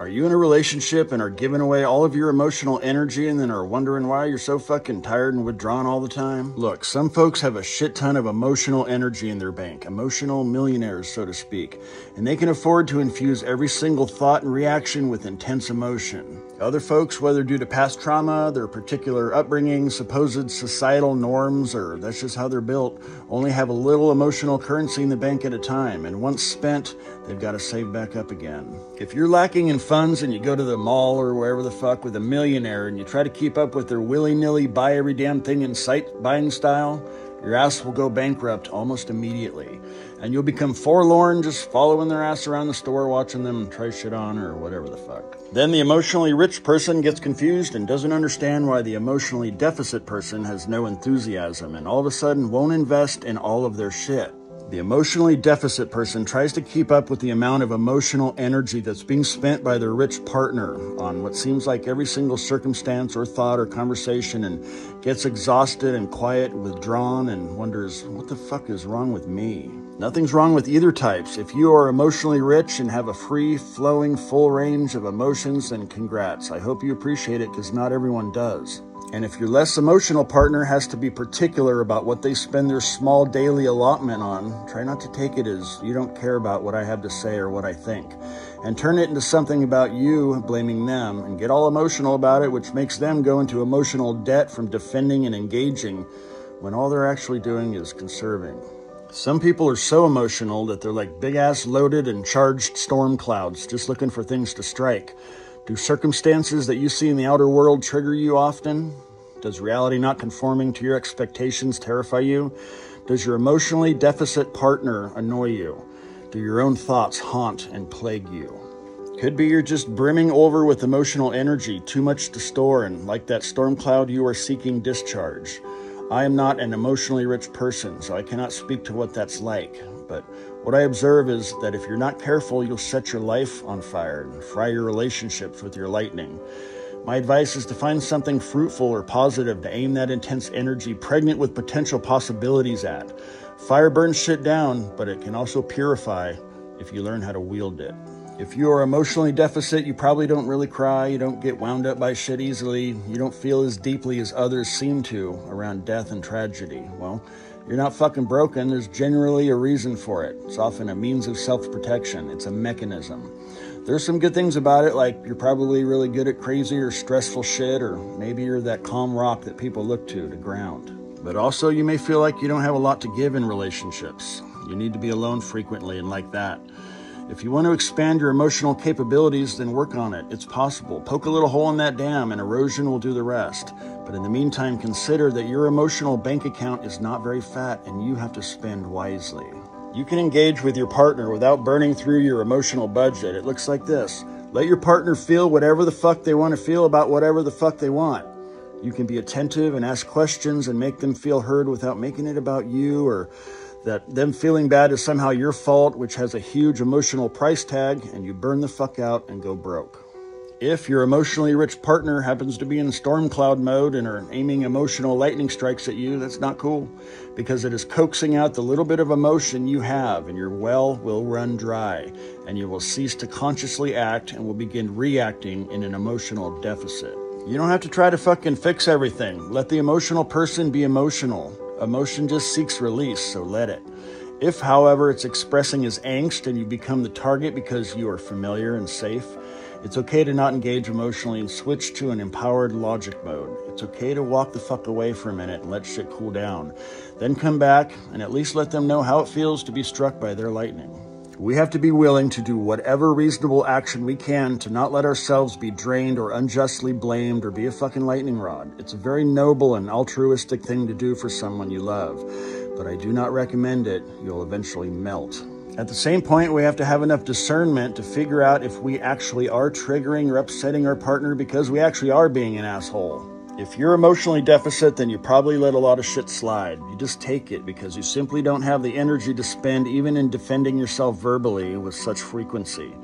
Are you in a relationship and are giving away all of your emotional energy and then are wondering why you're so fucking tired and withdrawn all the time? Look, some folks have a shit ton of emotional energy in their bank, emotional millionaires, so to speak, and they can afford to infuse every single thought and reaction with intense emotion. Other folks, whether due to past trauma, their particular upbringing, supposed societal norms, or that's just how they're built, only have a little emotional currency in the bank at a time, and once spent, they've got to save back up again. If you're lacking in funds and you go to the mall or wherever the fuck with a millionaire and you try to keep up with their willy-nilly buy every damn thing in sight buying style, your ass will go bankrupt almost immediately. And you'll become forlorn just following their ass around the store watching them try shit on or whatever the fuck. Then the emotionally rich person gets confused and doesn't understand why the emotionally deficit person has no enthusiasm and all of a sudden won't invest in all of their shit. The emotionally deficit person tries to keep up with the amount of emotional energy that's being spent by their rich partner on what seems like every single circumstance or thought or conversation and gets exhausted and quiet, withdrawn, and wonders, what the fuck is wrong with me? Nothing's wrong with either types. If you are emotionally rich and have a free, flowing, full range of emotions, then congrats. I hope you appreciate it because not everyone does. And if your less emotional partner has to be particular about what they spend their small daily allotment on, try not to take it as you don't care about what I have to say or what I think. And turn it into something about you, blaming them, and get all emotional about it, which makes them go into emotional debt from defending and engaging when all they're actually doing is conserving. Some people are so emotional that they're like big-ass loaded and charged storm clouds, just looking for things to strike. Do circumstances that you see in the outer world trigger you often? Does reality not conforming to your expectations terrify you? Does your emotionally deficit partner annoy you? Do your own thoughts haunt and plague you? Could be you're just brimming over with emotional energy, too much to store, and like that storm cloud, you are seeking discharge. I am not an emotionally rich person, so I cannot speak to what that's like. But what I observe is that if you're not careful, you'll set your life on fire and fry your relationships with your lightning. My advice is to find something fruitful or positive to aim that intense energy pregnant with potential possibilities at. Fire burns shit down, but it can also purify if you learn how to wield it. If you are emotionally deficit, you probably don't really cry, you don't get wound up by shit easily, you don't feel as deeply as others seem to around death and tragedy. Well, you're not fucking broken. There's generally a reason for it. It's often a means of self-protection. It's a mechanism. There's some good things about it, like you're probably really good at crazy or stressful shit, or maybe you're that calm rock that people look to ground. But also you may feel like you don't have a lot to give in relationships. You need to be alone frequently and like that. If you want to expand your emotional capabilities, then work on it. It's possible. Poke a little hole in that dam and erosion will do the rest. But in the meantime, consider that your emotional bank account is not very fat and you have to spend wisely. You can engage with your partner without burning through your emotional budget. It looks like this. Let your partner feel whatever the fuck they want to feel about whatever the fuck they want. You can be attentive and ask questions and make them feel heard without making it about you or that them feeling bad is somehow your fault, which has a huge emotional price tag, and you burn the fuck out and go broke. If your emotionally rich partner happens to be in storm cloud mode and are aiming emotional lightning strikes at you, that's not cool, because it is coaxing out the little bit of emotion you have, and your well will run dry, and you will cease to consciously act and will begin reacting in an emotional deficit. You don't have to try to fucking fix everything. Let the emotional person be emotional. Emotion just seeks release, so let it. If, however, it's expressing as angst and you become the target because you are familiar and safe, it's okay to not engage emotionally and switch to an empowered logic mode. It's okay to walk the fuck away for a minute and let shit cool down. Then come back and at least let them know how it feels to be struck by their lightning. We have to be willing to do whatever reasonable action we can to not let ourselves be drained or unjustly blamed or be a fucking lightning rod. It's a very noble and altruistic thing to do for someone you love, but I do not recommend it. You'll eventually melt. At the same point, we have to have enough discernment to figure out if we actually are triggering or upsetting our partner because we actually are being an asshole. If you're emotionally deficit, then you probably let a lot of shit slide. You just take it because you simply don't have the energy to spend even in defending yourself verbally with such frequency.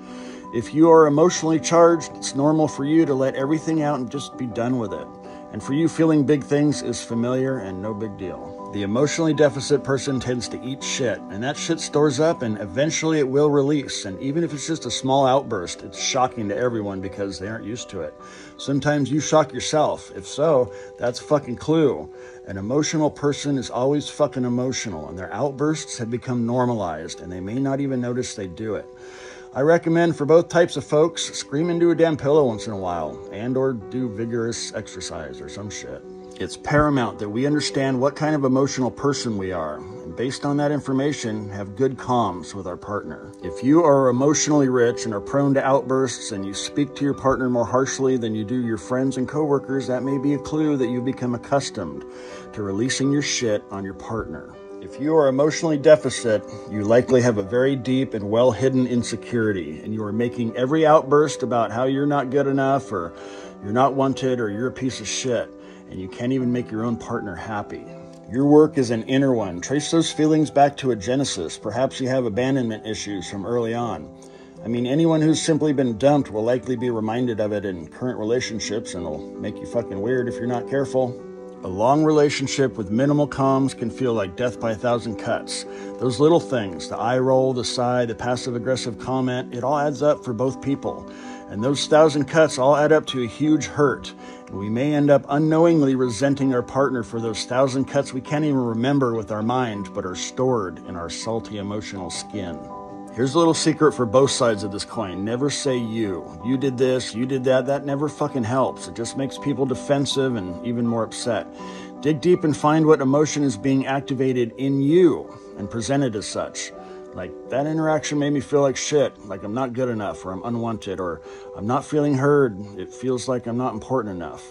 If you are emotionally charged, it's normal for you to let everything out and just be done with it. And for you, feeling big things is familiar and no big deal. The emotionally deficit person tends to eat shit, and that shit stores up and eventually it will release. And even if it's just a small outburst, it's shocking to everyone because they aren't used to it. Sometimes you shock yourself. If so, that's a fucking clue. An emotional person is always fucking emotional, and their outbursts have become normalized, and they may not even notice they do it. I recommend for both types of folks, scream into a damn pillow once in a while, and or do vigorous exercise or some shit. It's paramount that we understand what kind of emotional person we are, and based on that information, have good comms with our partner. If you are emotionally rich and are prone to outbursts and you speak to your partner more harshly than you do your friends and coworkers, that may be a clue that you've become accustomed to releasing your shit on your partner. If you are emotionally deficit, you likely have a very deep and well-hidden insecurity, and you are making every outburst about how you're not good enough, or you're not wanted, or you're a piece of shit, and you can't even make your own partner happy. Your work is an inner one. Trace those feelings back to a genesis. Perhaps you have abandonment issues from early on. I mean, anyone who's simply been dumped will likely be reminded of it in current relationships, and it'll make you fucking weird if you're not careful. A long relationship with minimal comms can feel like death by a thousand cuts. Those little things, the eye roll, the sigh, the passive-aggressive comment, it all adds up for both people. And those 1,000 cuts all add up to a huge hurt. And we may end up unknowingly resenting our partner for those 1,000 cuts we can't even remember with our mind, but are stored in our salty emotional skin. Here's a little secret for both sides of this coin. Never say you. You did this, you did that. That never fucking helps. It just makes people defensive and even more upset. Dig deep and find what emotion is being activated in you and present it as such. Like, that interaction made me feel like shit, like I'm not good enough, or I'm unwanted, or I'm not feeling heard. It feels like I'm not important enough.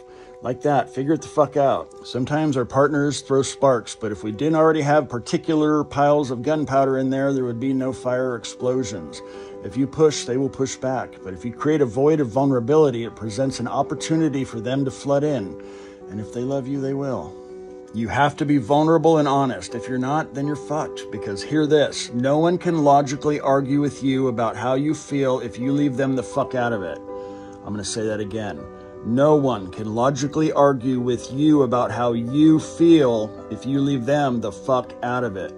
Like that, figure it the fuck out. Sometimes our partners throw sparks, but if we didn't already have particular piles of gunpowder in there, there would be no fire or explosions. If you push, they will push back. But if you create a void of vulnerability, it presents an opportunity for them to flood in. And if they love you, they will. You have to be vulnerable and honest. If you're not, then you're fucked. Because hear this, no one can logically argue with you about how you feel if you leave them the fuck out of it. I'm going to say that again. No one can logically argue with you about how you feel if you leave them the fuck out of it.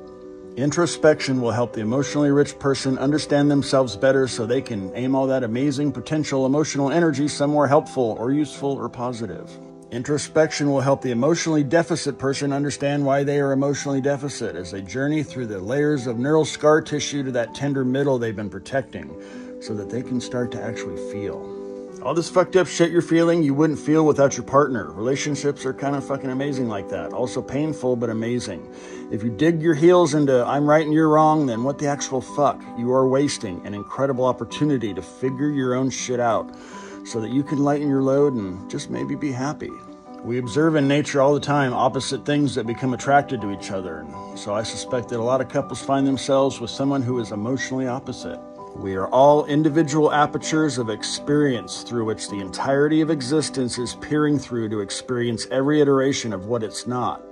Introspection will help the emotionally rich person understand themselves better so they can aim all that amazing potential emotional energy somewhere helpful or useful or positive. Introspection will help the emotionally deficit person understand why they are emotionally deficit as they journey through the layers of neural scar tissue to that tender middle they've been protecting so that they can start to actually feel. All this fucked up shit you're feeling, you wouldn't feel without your partner. Relationships are kind of fucking amazing like that. Also painful, but amazing. If you dig your heels into I'm right and you're wrong, then what the actual fuck? You are wasting an incredible opportunity to figure your own shit out so that you can lighten your load and just maybe be happy. We observe in nature all the time opposite things that become attracted to each other. And so I suspect that a lot of couples find themselves with someone who is emotionally opposite. We are all individual apertures of experience through which the entirety of existence is peering through to experience every iteration of what it's not.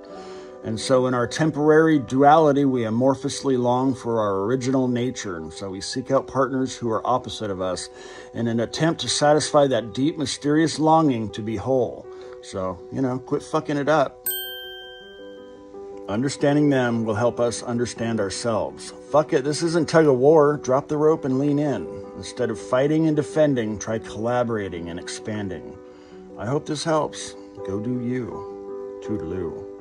And so in our temporary duality, we amorphously long for our original nature. And so we seek out partners who are opposite of us in an attempt to satisfy that deep, mysterious longing to be whole. So, quit fucking it up. Understanding them will help us understand ourselves. Fuck it, this isn't tug of war. Drop the rope and lean in. Instead of fighting and defending, try collaborating and expanding. I hope this helps. Go do you. Toodaloo.